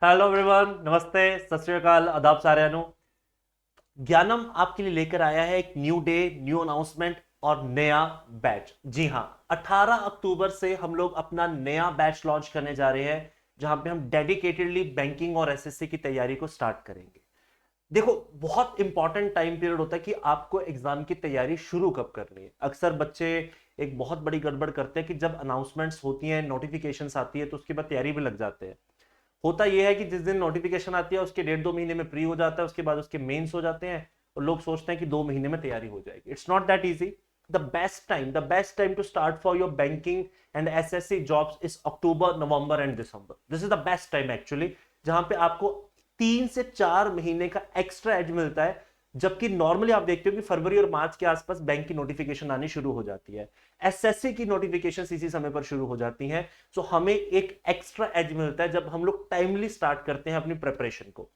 Hello everyone, नमस्ते, सत श्री अकाल, आदाब साਰਿਆਂ ਨੂੰ। ज्ञानम आपके लिए लेकर आया है एक न्यू डे, न्यू अनाउंसमेंट और नया बैच। जी हाँ, 18 अक्टूबर से हम लोग अपना नया बैच लॉन्च करने जा रहे हैं, जहां पे हम डेडिकेटेडली बैंकिंग और एसएससी की तैयारी को स्टार्ट करेंगे। देखो, बहुत इंपॉर्टेंट टाइम पीरियड होता है कि आपको एग्जाम की तैयारी शुरू कब करनी है। अक्सर बच्चे एक बहुत बड़ी गड़बड़ करते हैं कि जब अनाउंसमेंट्स होती हैं, नोटिफिकेशंस आती है, तो उसके बाद तैयारी में लग जाते हैं। होता यह है कि जिस दिन नोटिफिकेशन आती है उसके 1.5-2 महीने में प्री हो जाता है, उसके बाद उसके मेंस हो जाते हैं और लोग सोचते हैं कि 2 महीने में तैयारी हो जाएगी। It's not that easy. The best time to start for your banking and SSC jobs is October, November and December. This is the best time actually, जहां पे आपको 3 से 4 महीने का एक्स्ट्रा एज मिलता है। जबकि नॉर्मली आप देखते हो कि फरवरी और मार्च के आसपास बैंक की नोटिफिकेशन आनी शुरू हो जाती है, एसएससी की नोटिफिकेशन इसी समय पर शुरू हो जाती हैं। सो हमें एक एक्स्ट्रा एज मिलता है जब हम लोग टाइमली स्टार्ट करते हैं अपनी प्रिपरेशन को।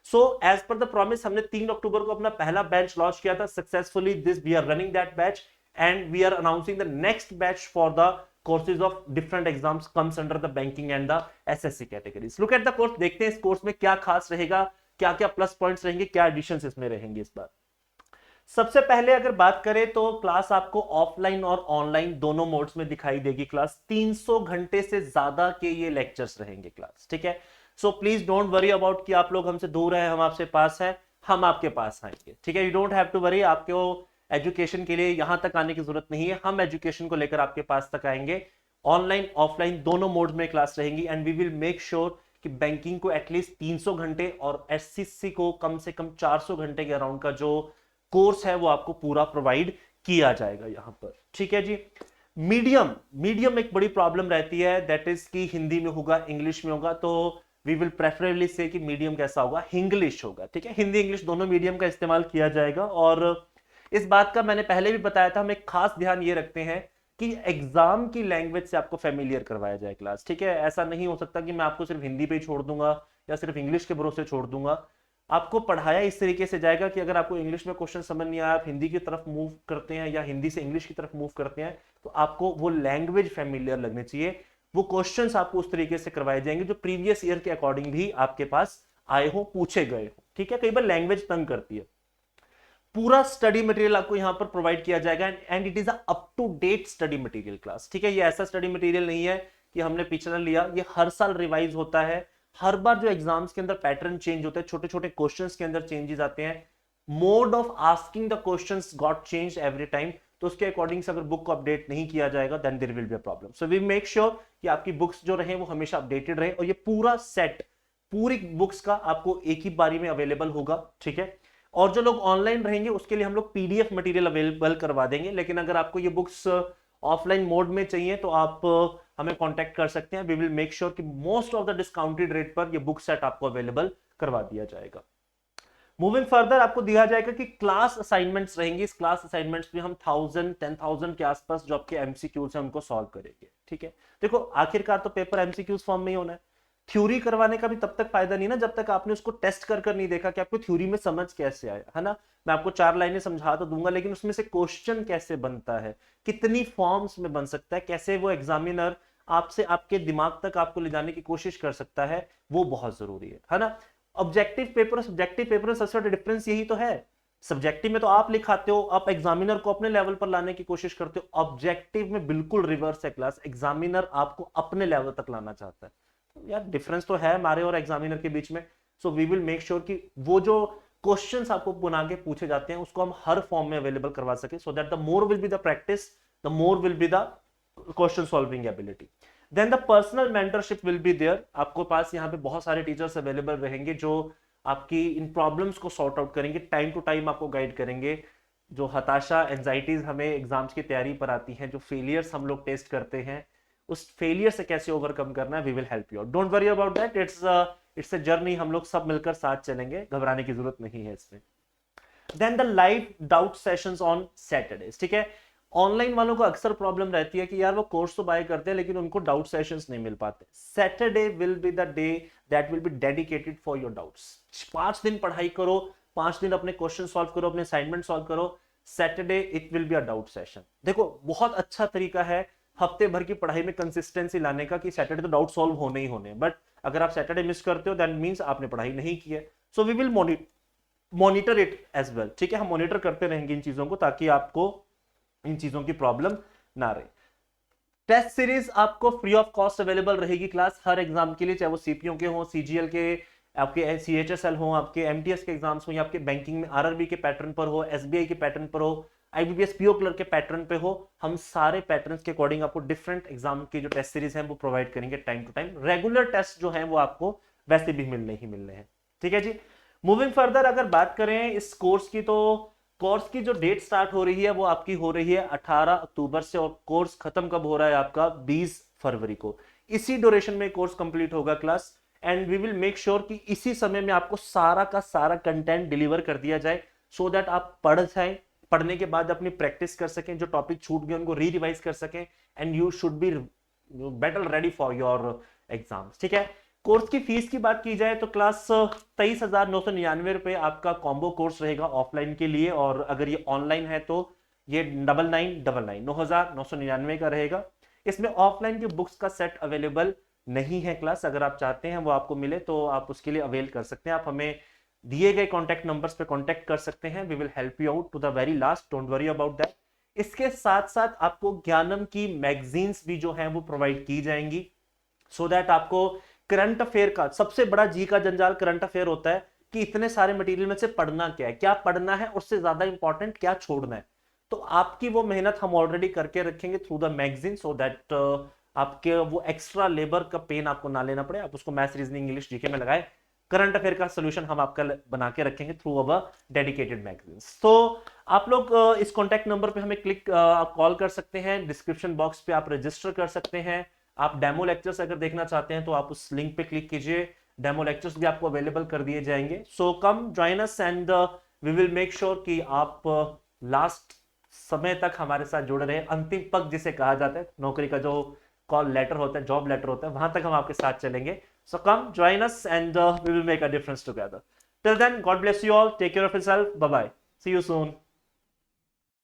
So as per the promise, हमने 3 अक्टूबर को अपना पहला बैच लॉन्च किया था successfully. This we are running that batch and we are announcing the next batch for the courses of different exams comes under the banking and the SSC categories. Look at the course, देखते हैं इस course में क्या खास रहेगा, क्या क्या plus points रहेंगे, क्या एडिशंस इसमें रहेंगे इस बार। सबसे पहले अगर बात करें तो क्लास आपको ऑफलाइन और ऑनलाइन दोनों मोड्स में दिखाई देगी। क्लास 300 घंटे से ज्यादा के ये लेक्चर्स रहेंगे क्लास, ठीक है। So please don't worry about कि आप लोग हमसे दूर हैं, हम आपसे पास हैं, हम आपके पास आएंगे, ठीक है। You don't have to worry, आपको एजुकेशन के लिए यहां तक आने की जरूरत नहीं है, हम एजुकेशन को लेकर आपके पास तक आएंगे। ऑनलाइन ऑफलाइन दोनों मोड में क्लास रहेंगी and we will make sure कि बैंकिंग को एटलीस्ट 300 घंटे और एससीसी को कम से कम 400 घंटे के अराउंड का जो कोर्स है वो आपको पूरा प्रोवाइड किया जाएगा यहां पर, ठीक है जी। मीडियम मीडियम एक बड़ी प्रॉब्लम रहती है, दैट इज कि हिंदी में होगा, इंग्लिश में होगा। तो वी विल प्रेफरेबली से कि मीडियम कैसा होगा, इंग्लिश होगा, ठीक है। हिंदी इंग्लिश दोनों मीडियम का इस्तेमाल किया जाएगा। और इस बात का मैंने पहले भी बताया था, हम एक खास ध्यान ये रखते हैं कि एग्जाम की लैंग्वेज से आपको फेमिलियर करवाया जाए क्लास, ठीक है। ऐसा नहीं हो सकता कि मैं आपको सिर्फ हिंदी पे ही छोड़ दूंगा या सिर्फ इंग्लिश के भरोसे छोड़ दूंगा। आपको पढ़ाया इस तरीके से जाएगा कि अगर आपको इंग्लिश में क्वेश्चन समझ नहीं आया, आप हिंदी की तरफ मूव करते हैं या हिंदी से इंग्लिश की तरफ मूव करते हैं, तो आपको वो लैंग्वेज फेमिलियर लगनी चाहिए। वो क्वेश्चंस आपको उस तरीके से करवाए जाएंगे जो प्रीवियस ईयर के अकॉर्डिंग भी आपके पास आए हो, पूछे गए हो, ठीक है। कई बार लैंग्वेज तंग करती है। पूरा स्टडी मटेरियल आपको यहां पर प्रोवाइड किया जाएगा and it is up to date study material class, ठीक है। ये ऐसा स्टडी मटेरियल नहीं है कि हमने पिछला लिया, ये हर साल रिवाइज होता है। हर बार जो एग्जाम्स के अंदर पैटर्न चेंज होते हैं, छोटे छोटे क्वेश्चंस के अंदर चेंजेस आते हैं, mode of asking the questions got change every time. तो उसके अकॉर्डिंग से अगर बुक को अपडेट नहीं किया जाएगा then there will be a problem. So we make sure कि आपकी बुक्स जो रहे वो हमेशा अपडेटेड रहे और ये पूरा सेट, पूरी बुक्स का आपको एक ही बारी में अवेलेबल होगा, ठीक है। और जो लोग ऑनलाइन रहेंगे उसके लिए हम लोग पीडीएफ मटेरियल अवेलेबल करवा देंगे, लेकिन अगर आपको ये बुक्स ऑफलाइन मोड में चाहिए तो आप हमें कांटेक्ट कर सकते हैं। वी विल मेक श्योर कि most of the discounted rate पर ये बुक सेट आपको अवेलेबल करवा दिया जाएगा। मूविंग फर्दर आपको दिया जाएगा कि क्लास असाइनमेंट्स रहेंगी। इस क्लास असाइनमेंट्स में हम 1000-10,000 के आसपास जो आपके एमसीक्यूज हैं उनको सॉल्व करेंगे, ठीक है। देखो, आखिरकार तो पेपर एमसीक्यूज फॉर्म में ही होना है। थ्योरी करवाने का भी तब तक फायदा नहीं ना जब तक आपने उसको टेस्ट कर नहीं देखा कि आपको थ्योरी में समझ कैसे आया, है ना। मैं आपको 4 लाइनें समझा तो दूंगा, लेकिन उसमें से क्वेश्चन कैसे बनता है, कितनी फॉर्म्स में बन सकता है, कैसे वो एग्जामिनर आपसे आपके दिमाग तक आपको ले जाने की कोशिश कर सकता है, वो बहुत जरूरी है ना। ऑब्जेक्टिव पेपर और सब्जेक्टिव पेपर में सबसे बड़ा डिफरेंस यही तो है। सब्जेक्टिव में तो आप लिखाते हो, आप एग्जामिनर को अपने लेवल पर लाने की कोशिश करते हो। ऑब्जेक्टिव में बिल्कुल रिवर्स है क्लास, एग्जामिनर आपको अपने लेवल तक लाना चाहता है। तो यार डिफरेंस तो है हमारे और एग्जामिनर के बीच में। So we will make sure कि वो जो क्वेश्चंस आपको बना के पूछे जाते हैं उसको हम हर फॉर्म में अवेलेबल करवा सके, so that the more will be the practice, the more will be the question solving ability. Then the personal mentorship will be there. आपको पास यहाँ पे बहुत सारे टीचर्स अवेलेबल रहेंगे जो आपकी इन प्रॉब्लम्स को सॉर्ट आउट करेंगे, टाइम टू टाइम आपको गाइड करेंगे। जो हताशा, एंजाइटीज हमें एग्जाम्स की तैयारी पर आती हैं, जो फेलियर्स हम लोग टेस्ट करते हैं, उस फेलियर से कैसे ओवरकम करना है, we will help you. Don't worry about that, it's a journey. हम लोग सब मिलकर साथ चलेंगे, घबराने की जरूरत नहीं है इसमें। Then the live doubt sessions on Saturdays, ठीक है। ऑनलाइन वालों को अक्सर प्रॉब्लम रहती है कि यार वो कोर्स तो बाय करते हैं लेकिन उनको डाउट सेशंस नहीं मिल पाते। Saturday will be the day that will be dedicated for your doubts. 5 दिन पढ़ाई करो, 5 दिन अपने क्वेश्चन सॉल्व करो, अपने असाइनमेंट सॉल्व करो। Saturday it will be a doubt session. देखो, बहुत अच्छा तरीका है हफ्ते भर की पढ़ाई में कंसिस्टेंसी लाने का कि सैटरडे तो डाउट सॉल्व होने ही होने, बट अगर आप सैटरडे मिस करते हो दैट मीन्स आपने पढ़ाई नहीं की है। So we will monitor it as well, ठीक है, हम मॉनिटर करते रहेंगे इन चीजों को ताकि आपको इन चीजों की प्रॉब्लम ना रहे। टेस्ट सीरीज आपको फ्री ऑफ कॉस्ट अवेलेबल रहेगी क्लास हर एग्जाम के लिए, चाहे वो सीपीओ के हो, सीजीएल के, आपके सीएचएसएल हो, आपके एमटीएस के एग्जाम्स हो, या आपके बैंकिंग में आरआरबी के पैटर्न पर हो, एसबीआई के पैटर्न पर हो, आईबीपीएस पीओ क्लर्क के पैटर्न पे हो, हम सारे पैटर्न्स के अकॉर्डिंग आपको डिफरेंट एग्जाम की जो टेस्ट सीरीज है वो प्रोवाइड करेंगे time to time. Regular test जो है वो आपको वैसे भी मिलने ही मिलने हैं, ठीक है जी। मूविंग फर्दर अगर बात करें इस कोर्स की, तो कोर्स की जो डेट स्टार्ट हो रही है वो आपकी हो रही है 18 अक्टूबर से, और कोर्स खत्म कब हो रहा है आपका 20 फरवरी को। इसी ड्यूरेशन में कोर्स कंप्लीट होगा class, and we will make sure कि इसी समय में आपको सारा का सारा कंटेंट डिलीवर कर दिया जाए, सो दैट आप पढ़ जाएं, पढ़ने के बाद अपनी प्रैक्टिस कर सकें, जो टॉपिक छूट गए उनको री रिवाइज कर सकें, and you should be better ready for your exams, ठीक है। कोर्स की फीस की बात की जाए तो क्लास 23,999 रुपए आपका कॉम्बो कोर्स रहेगा ऑफलाइन के लिए, और अगर ये ऑनलाइन है तो ये 9,999 का रहेगा। इसमें ऑफलाइन की बुक्स का सेट अवेलेबल नहीं है क्लास, अगर आप चाहते हैं वो आपको मिले तो आप उसके लिए अवेल कर सकते हैं। आप हमें दिए गए कॉन्टैक्ट नंबर्स पे कॉन्टैक्ट कर सकते हैं, we will help you out to the very last, don't worry about that. इसके साथ साथ आपको ज्ञानम की मैगजीन्स भी जो है वो प्रोवाइड की जाएंगी, सो दैट आपको करंट अफेयर का सबसे बड़ा जी का जंजाल करंट अफेयर होता है कि इतने सारे मटेरियल में से पढ़ना क्या है, क्या पढ़ना है, उससे ज्यादा इंपॉर्टेंट क्या छोड़ना है। तो आपकी वो मेहनत हम ऑलरेडी करके रखेंगे through the magazine, so that आपके वो एक्स्ट्रा लेबर का पेन आपको ना लेना पड़े, आप उसको मैथ्स रीजनिंग इंग्लिश जीके में लगाए, करंट अफेयर का सोल्यूशन हम आपका बना के रखेंगे थ्रू अवर डेडिकेटेड मैगजीन्स। तो आप लोग इस कॉन्टैक्ट नंबर पे हमें कॉल कर सकते हैं, डिस्क्रिप्शन बॉक्स पे आप रजिस्टर कर सकते हैं। आप डेमो लेक्चर्स अगर देखना चाहते हैं तो आप उस लिंक पे क्लिक कीजिए, डेमो लेक्चर्स भी आपको अवेलेबल कर दिए जाएंगे। So come join us and we will make sure कि आप लास्ट समय तक हमारे साथ जुड़े रहे, अंतिम पग जिसे कहा जाता है, नौकरी का जो कॉल लेटर होता है, जॉब लेटर होता है, वहां तक हम आपके साथ चलेंगे। So come join us and we will make a difference together. Till then, God bless you all, take care of yourself, bye bye, see you soon.